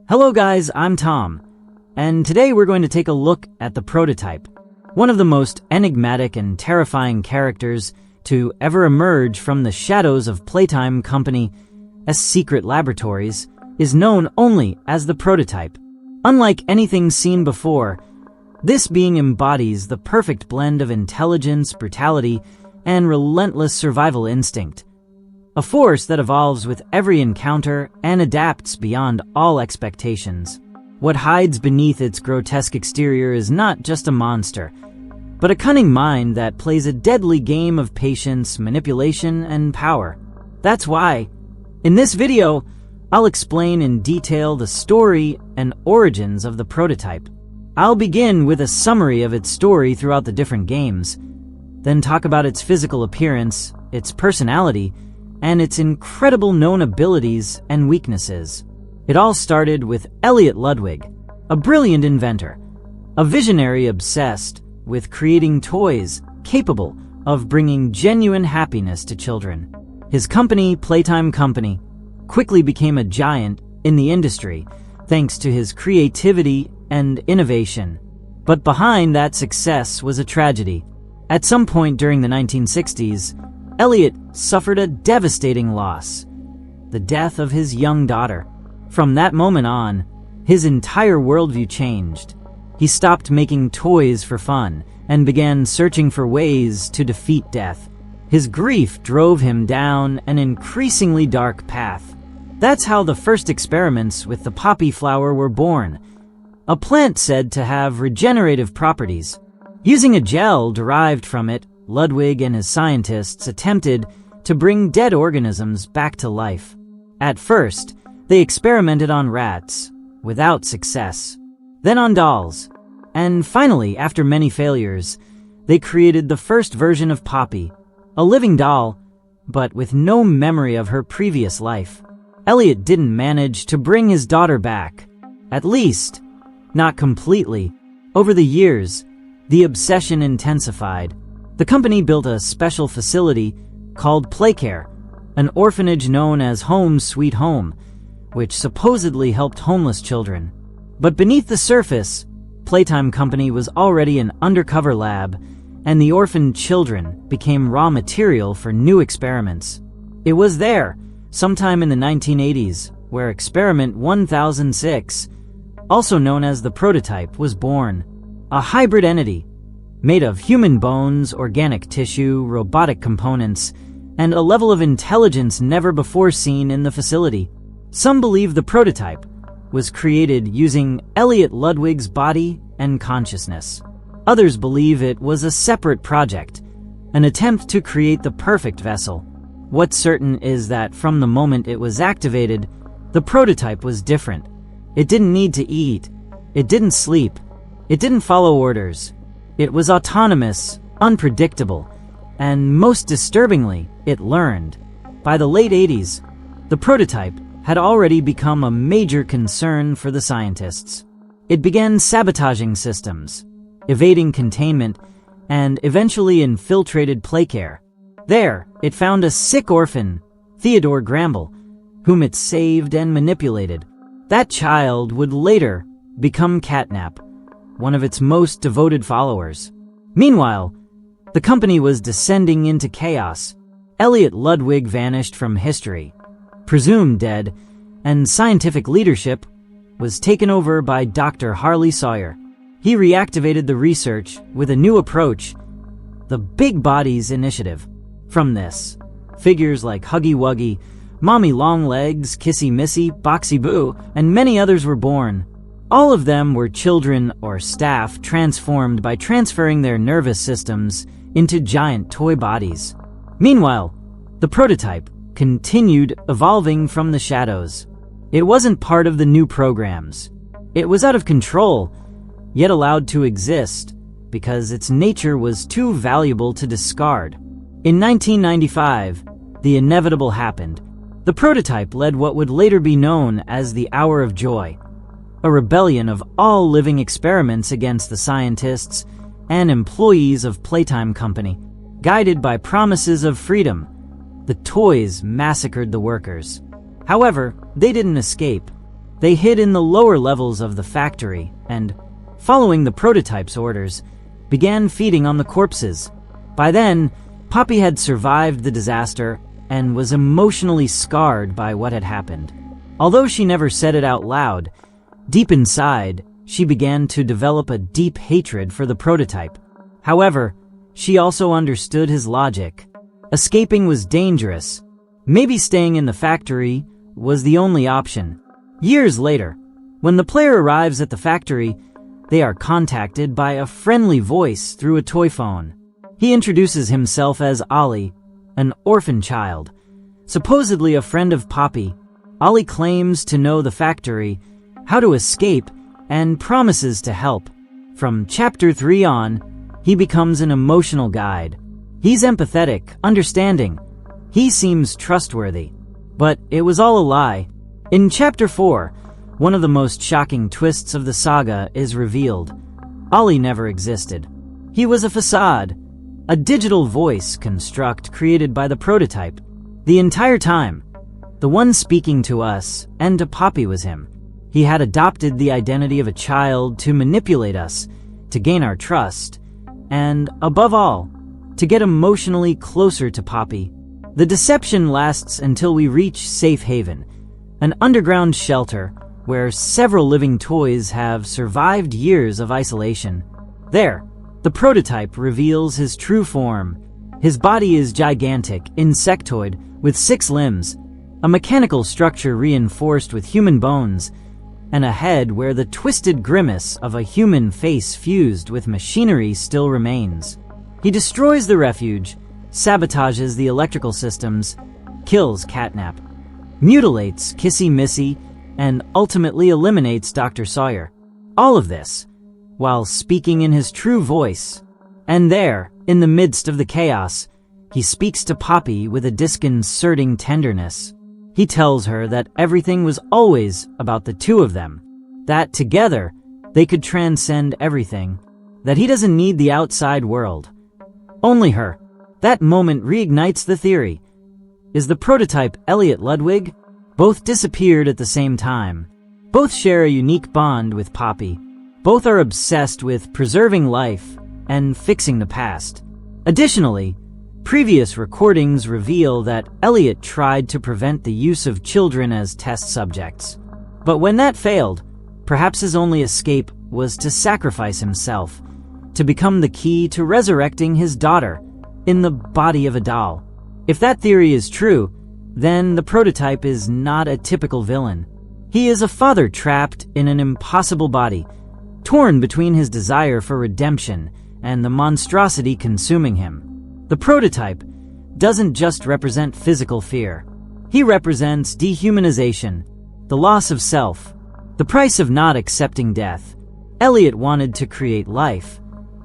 Hello guys, I'm Tom, and today we're going to take a look at the prototype, one of the most enigmatic and terrifying characters to ever emerge from the shadows of Playtime Company as secret laboratories, is known only as the prototype. Unlike anything seen before, this being embodies the perfect blend of intelligence, brutality, and relentless survival instinct. A force that evolves with every encounter and adapts beyond all expectations. What hides beneath its grotesque exterior is not just a monster, but a cunning mind that plays a deadly game of patience, manipulation, and power. That's why, in this video, I'll explain in detail the story and origins of the prototype. I'll begin with a summary of its story throughout the different games, then talk about its physical appearance, its personality, and its incredible known abilities and weaknesses. It all started with Elliot Ludwig, a brilliant inventor, a visionary obsessed with creating toys capable of bringing genuine happiness to children. His company, Playtime Company, quickly became a giant in the industry thanks to his creativity and innovation. But behind that success was a tragedy. At some point during the 1960s, Elliot suffered a devastating loss, the death of his young daughter. From that moment on, his entire worldview changed. He stopped making toys for fun and began searching for ways to defeat death. His grief drove him down an increasingly dark path. That's how the first experiments with the poppy flower were born, a plant said to have regenerative properties. Using a gel derived from it, Ludwig and his scientists attempted to bring dead organisms back to life. At first, they experimented on rats, without success, then on dolls, and finally, after many failures, they created the first version of Poppy, a living doll, but with no memory of her previous life. Elliot didn't manage to bring his daughter back, at least, not completely. Over the years, the obsession intensified. The company built a special facility called Playcare, an orphanage known as Home Sweet Home, which supposedly helped homeless children. But beneath the surface, Playtime Company was already an undercover lab, and the orphaned children became raw material for new experiments. It was there, sometime in the 1980s, where Experiment 1006, also known as the prototype, was born. A hybrid entity, made of human bones, organic tissue, robotic components, and a level of intelligence never before seen in the facility. Some believe the prototype was created using Elliot Ludwig's body and consciousness. Others believe it was a separate project, an attempt to create the perfect vessel. What's certain is that from the moment it was activated, the prototype was different. It didn't need to eat. It didn't sleep. It didn't follow orders. It was autonomous, unpredictable, and most disturbingly, it learned. By the late 80s, the prototype had already become a major concern for the scientists. It began sabotaging systems, evading containment, and eventually infiltrated Playcare. There, it found a sick orphan, Theodore Gramble, whom it saved and manipulated. That child would later become Catnap, one of its most devoted followers. Meanwhile, the company was descending into chaos. Elliot Ludwig vanished from history, presumed dead, and scientific leadership was taken over by Dr. Harley Sawyer. He reactivated the research with a new approach, the Big Bodies Initiative. From this, figures like Huggy Wuggy, Mommy Longlegs, Kissy Missy, Boxy Boo, and many others were born. All of them were children or staff transformed by transferring their nervous systems into giant toy bodies. Meanwhile, the prototype continued evolving from the shadows. It wasn't part of the new programs. It was out of control, yet allowed to exist because its nature was too valuable to discard. In 1995, the inevitable happened. The prototype led what would later be known as the Hour of Joy, a rebellion of all living experiments against the scientists and employees of Playtime Company. Guided by promises of freedom, the toys massacred the workers. However, they didn't escape. They hid in the lower levels of the factory and, following the prototype's orders, began feeding on the corpses. By then, Poppy had survived the disaster and was emotionally scarred by what had happened. Although she never said it out loud, deep inside, she began to develop a deep hatred for the prototype. However, she also understood his logic. Escaping was dangerous. Maybe staying in the factory was the only option. Years later, when the player arrives at the factory, they are contacted by a friendly voice through a toy phone. He introduces himself as Ollie, an orphan child, supposedly a friend of Poppy. Ollie claims to know the factory, how to escape, and promises to help. From Chapter 3 on, he becomes an emotional guide. He's empathetic, understanding. He seems trustworthy. But it was all a lie. In Chapter 4, one of the most shocking twists of the saga is revealed. Ollie never existed. He was a facade, a digital voice construct created by the prototype. The entire time, the one speaking to us and to Poppy was him. He had adopted the identity of a child to manipulate us, to gain our trust, and, above all, to get emotionally closer to Poppy. The deception lasts until we reach Safe Haven, an underground shelter where several living toys have survived years of isolation. There, the prototype reveals his true form. His body is gigantic, insectoid, with 6 limbs, a mechanical structure reinforced with human bones, and a head where the twisted grimace of a human face fused with machinery still remains. He destroys the refuge, sabotages the electrical systems, kills Catnap, mutilates Kissy Missy, and ultimately eliminates Dr. Sawyer. All of this, while speaking in his true voice. And there, in the midst of the chaos, he speaks to Poppy with a disconcerting tenderness. He tells her that everything was always about the two of them, that together they could transcend everything, that he doesn't need the outside world. Only her. That moment reignites the theory. Is the prototype Elliot Ludwig? Both disappeared at the same time. Both share a unique bond with Poppy. Both are obsessed with preserving life and fixing the past. Additionally, previous recordings reveal that Elliot tried to prevent the use of children as test subjects. But when that failed, perhaps his only escape was to sacrifice himself, to become the key to resurrecting his daughter in the body of a doll. If that theory is true, then the prototype is not a typical villain. He is a father trapped in an impossible body, torn between his desire for redemption and the monstrosity consuming him. The prototype doesn't just represent physical fear. He represents dehumanization, the loss of self, the price of not accepting death. Elliot wanted to create life,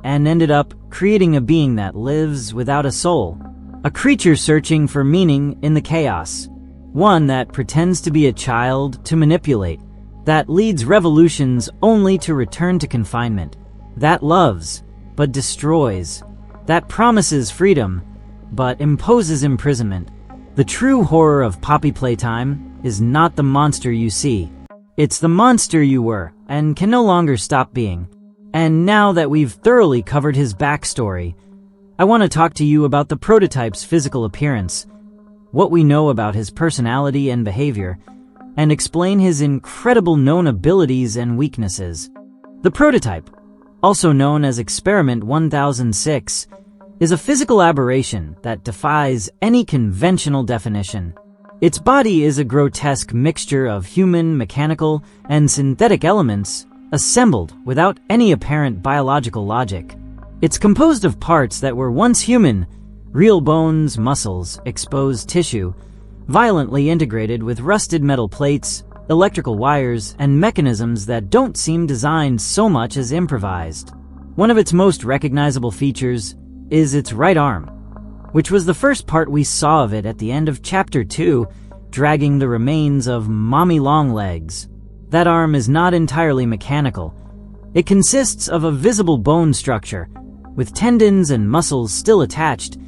and ended up creating a being that lives without a soul, a creature searching for meaning in the chaos, one that pretends to be a child to manipulate, that leads revolutions only to return to confinement, that loves but destroys, that promises freedom but imposes imprisonment. The true horror of Poppy Playtime is not the monster you see. It's the monster you were and can no longer stop being. And now that we've thoroughly covered his backstory, I want to talk to you about the prototype's physical appearance, what we know about his personality and behavior, and explain his incredible known abilities and weaknesses. The prototype, also known as Experiment 1006, is a physical aberration that defies any conventional definition. Its body is a grotesque mixture of human, mechanical, and synthetic elements assembled without any apparent biological logic. It's composed of parts that were once human, real bones, muscles, exposed tissue, violently integrated with rusted metal plates, electrical wires, and mechanisms that don't seem designed so much as improvised. One of its most recognizable features is its right arm, which was the first part we saw of it at the end of Chapter 2, dragging the remains of Mommy Longlegs. That arm is not entirely mechanical. It consists of a visible bone structure, with tendons and muscles still attached,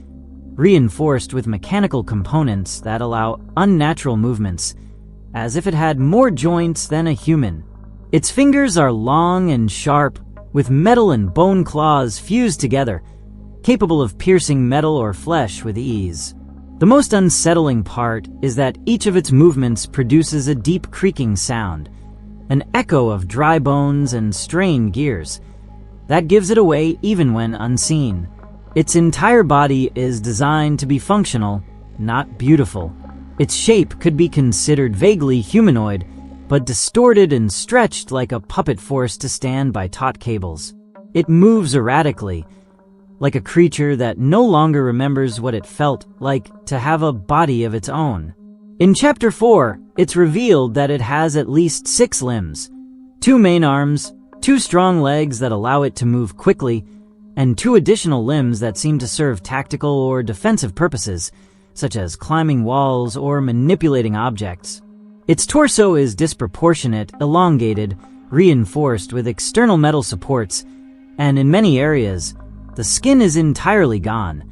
reinforced with mechanical components that allow unnatural movements. as if it had more joints than a human. Its fingers are long and sharp, with metal and bone claws fused together, capable of piercing metal or flesh with ease. The most unsettling part is that each of its movements produces a deep creaking sound, an echo of dry bones and strained gears. That gives it away even when unseen. Its entire body is designed to be functional, not beautiful. Its shape could be considered vaguely humanoid, but distorted and stretched like a puppet forced to stand by taut cables. It moves erratically, like a creature that no longer remembers what it felt like to have a body of its own. In Chapter 4, it's revealed that it has at least 6 limbs, 2 main arms, 2 strong legs that allow it to move quickly, and 2 additional limbs that seem to serve tactical or defensive purposes, such as climbing walls or manipulating objects. Its torso is disproportionate, elongated, reinforced with external metal supports, and in many areas, the skin is entirely gone,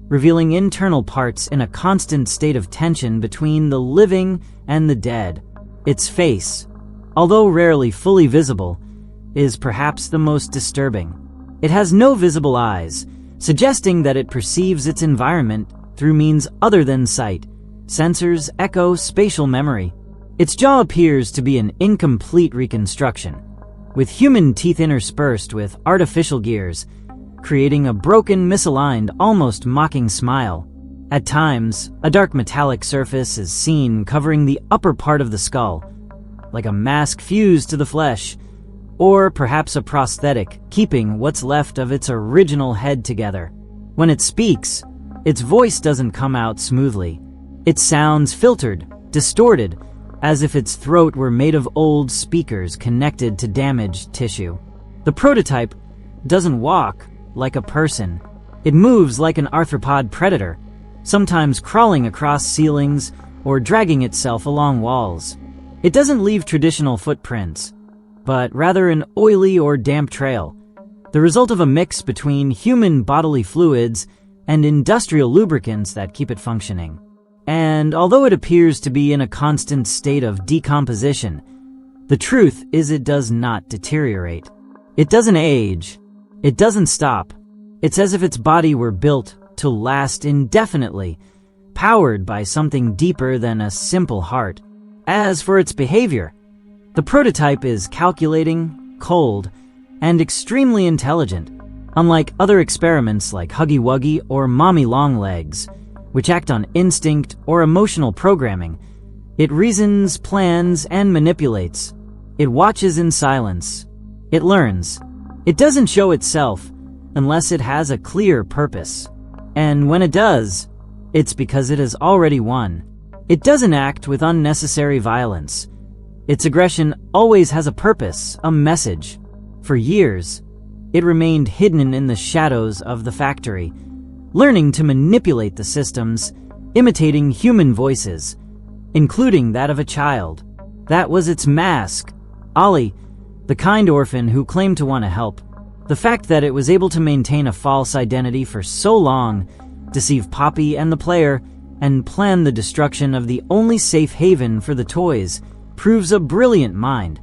revealing internal parts in a constant state of tension between the living and the dead. Its face, although rarely fully visible, is perhaps the most disturbing. It has no visible eyes, suggesting that it perceives its environment through means other than sight, sensors, echo, spatial memory. Its jaw appears to be an incomplete reconstruction, with human teeth interspersed with artificial gears, creating a broken, misaligned, almost mocking smile. At times, a dark metallic surface is seen covering the upper part of the skull, like a mask fused to the flesh, or perhaps a prosthetic keeping what's left of its original head together. When it speaks, its voice doesn't come out smoothly. It sounds filtered, distorted, as if its throat were made of old speakers connected to damaged tissue. The prototype doesn't walk like a person. It moves like an arthropod predator, sometimes crawling across ceilings or dragging itself along walls. It doesn't leave traditional footprints, but rather an oily or damp trail, the result of a mix between human bodily fluids and industrial lubricants that keep it functioning. And although it appears to be in a constant state of decomposition, the truth is it does not deteriorate. It doesn't age. It doesn't stop. It's as if its body were built to last indefinitely, powered by something deeper than a simple heart. As for its behavior, the prototype is calculating, cold, and extremely intelligent, unlike other experiments like Huggy Wuggy or Mommy Longlegs, which act on instinct or emotional programming. It reasons, plans, and manipulates. It watches in silence. It learns. It doesn't show itself unless it has a clear purpose. And when it does, it's because it has already won. It doesn't act with unnecessary violence. Its aggression always has a purpose, a message. For years, it remained hidden in the shadows of the factory, learning to manipulate the systems, imitating human voices, including that of a child. That was its mask. Ollie, the kind orphan who claimed to want to help. The fact that it was able to maintain a false identity for so long, deceive Poppy and the player, and plan the destruction of the only safe haven for the toys, proves a brilliant mind,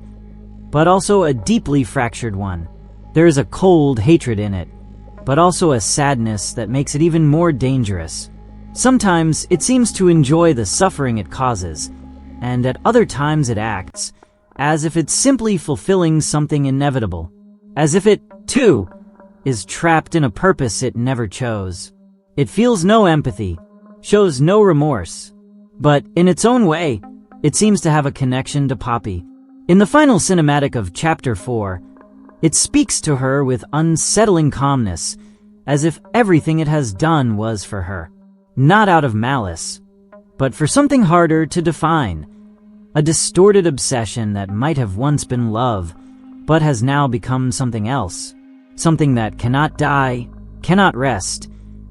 but also a deeply fractured one. There is a cold hatred in it, but also a sadness that makes it even more dangerous. Sometimes it seems to enjoy the suffering it causes, and at other times it acts as if it's simply fulfilling something inevitable, as if it, too, is trapped in a purpose it never chose. It feels no empathy, shows no remorse, but in its own way, it seems to have a connection to Poppy. In the final cinematic of Chapter 4, it speaks to her with unsettling calmness, as if everything it has done was for her. Not out of malice, but for something harder to define. A distorted obsession that might have once been love, but has now become something else. Something that cannot die, cannot rest,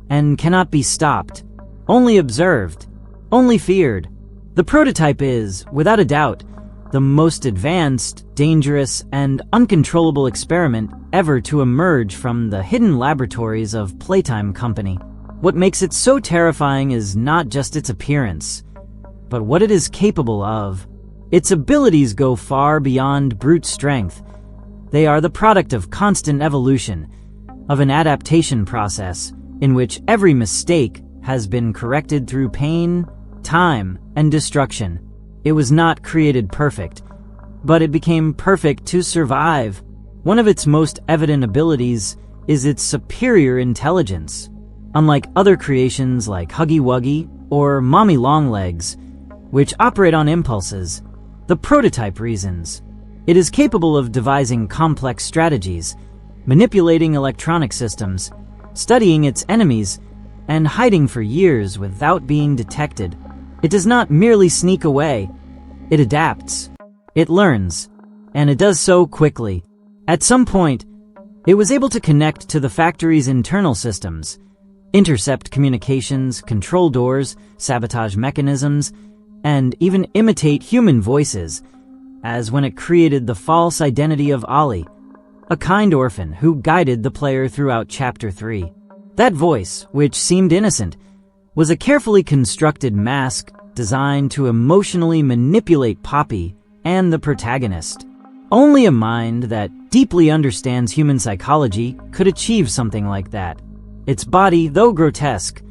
and cannot be stopped. Only observed, only feared. The prototype is, without a doubt, the most advanced, dangerous, and uncontrollable experiment ever to emerge from the hidden laboratories of Playtime Company. What makes it so terrifying is not just its appearance, but what it is capable of. Its abilities go far beyond brute strength. They are the product of constant evolution, of an adaptation process in which every mistake has been corrected through pain, time, and destruction. It was not created perfect, but it became perfect to survive. One of its most evident abilities is its superior intelligence. Unlike other creations like Huggy Wuggy or Mommy Longlegs, which operate on impulses, the prototype reasons. It is capable of devising complex strategies, manipulating electronic systems, studying its enemies, and hiding for years without being detected. It does not merely sneak away. It adapts. It learns, and it does so quickly. At some point, it was able to connect to the factory's internal systems, intercept communications, control doors, sabotage mechanisms, and even imitate human voices, as when it created the false identity of Ollie, a kind orphan who guided the player throughout Chapter 3. That voice, which seemed innocent, was a carefully constructed mask designed to emotionally manipulate Poppy and the protagonist. Only a mind that deeply understands human psychology could achieve something like that. Its body, though grotesque,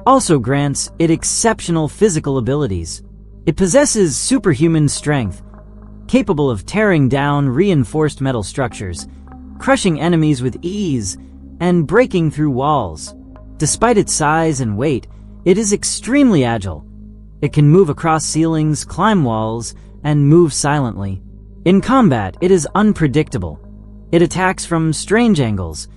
also grants it exceptional physical abilities. It possesses superhuman strength, capable of tearing down reinforced metal structures, crushing enemies with ease, and breaking through walls. Despite its size and weight, it is extremely agile. It can move across ceilings, climb walls, and move silently. In combat, it is unpredictable. It attacks from strange angles,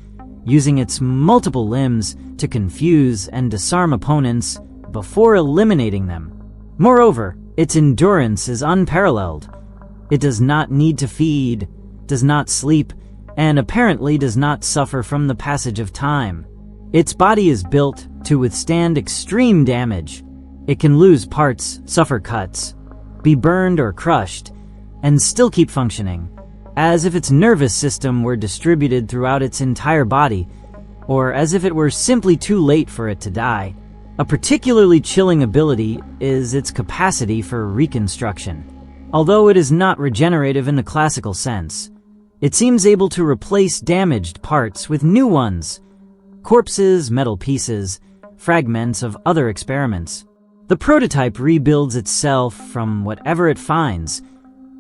using its multiple limbs to confuse and disarm opponents before eliminating them. Moreover, its endurance is unparalleled. It does not need to feed, does not sleep, and apparently does not suffer from the passage of time. Its body is built to withstand extreme damage. It can lose parts, suffer cuts, be burned or crushed, and still keep functioning, as if its nervous system were distributed throughout its entire body, or as if it were simply too late for it to die. A particularly chilling ability is its capacity for reconstruction. Although it is not regenerative in the classical sense, it seems able to replace damaged parts with new ones, corpses, metal pieces, fragments of other experiments. The prototype rebuilds itself from whatever it finds,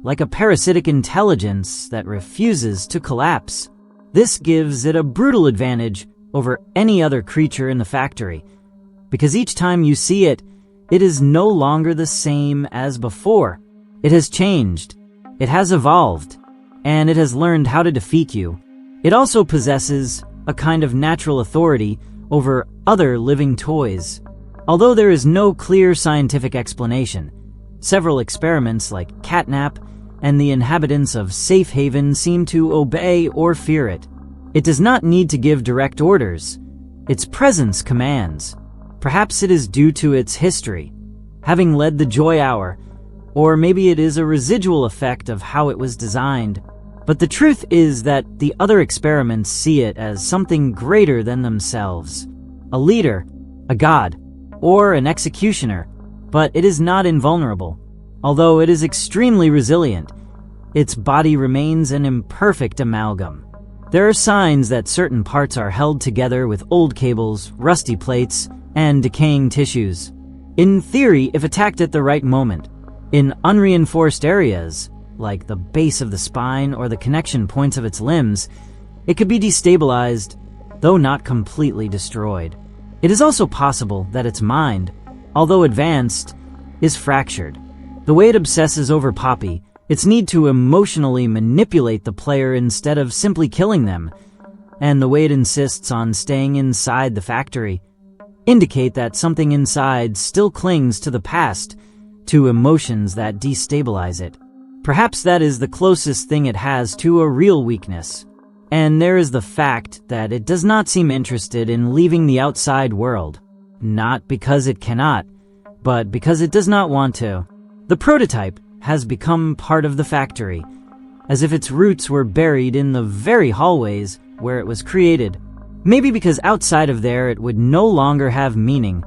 like a parasitic intelligence that refuses to collapse. This gives it a brutal advantage over any other creature in the factory, because each time you see it, it is no longer the same as before. It has changed, it has evolved, and it has learned how to defeat you. It also possesses a kind of natural authority over other living toys. Although there is no clear scientific explanation, several experiments like catnap and the inhabitants of Safe Haven seem to obey or fear it. It does not need to give direct orders. Its presence commands. Perhaps it is due to its history, having led the Joy Hour, or maybe it is a residual effect of how it was designed. But the truth is that the other experiments see it as something greater than themselves. A leader, a god, or an executioner, but it is not invulnerable. Although it is extremely resilient, its body remains an imperfect amalgam. There are signs that certain parts are held together with old cables, rusty plates, and decaying tissues. In theory, if attacked at the right moment, in unreinforced areas, like the base of the spine or the connection points of its limbs, it could be destabilized, though not completely destroyed. It is also possible that its mind, although advanced, is fractured. The way it obsesses over Poppy, its need to emotionally manipulate the player instead of simply killing them, and the way it insists on staying inside the factory, indicate that something inside still clings to the past, to emotions that destabilize it. Perhaps that is the closest thing it has to a real weakness. And there is the fact that it does not seem interested in leaving the outside world, not because it cannot, but because it does not want to. The prototype has become part of the factory, as if its roots were buried in the very hallways where it was created. Maybe because outside of there it would no longer have meaning,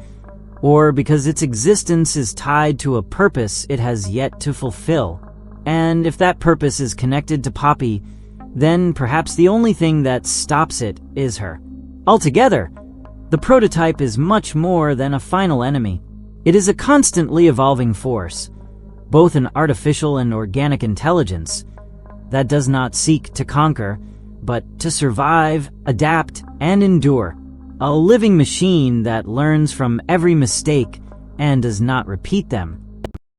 or because its existence is tied to a purpose it has yet to fulfill. And if that purpose is connected to Poppy, then perhaps the only thing that stops it is her. Altogether, the prototype is much more than a final enemy. It is a constantly evolving force, both an artificial and organic intelligence that does not seek to conquer, but to survive, adapt, and endure. A living machine that learns from every mistake and does not repeat them.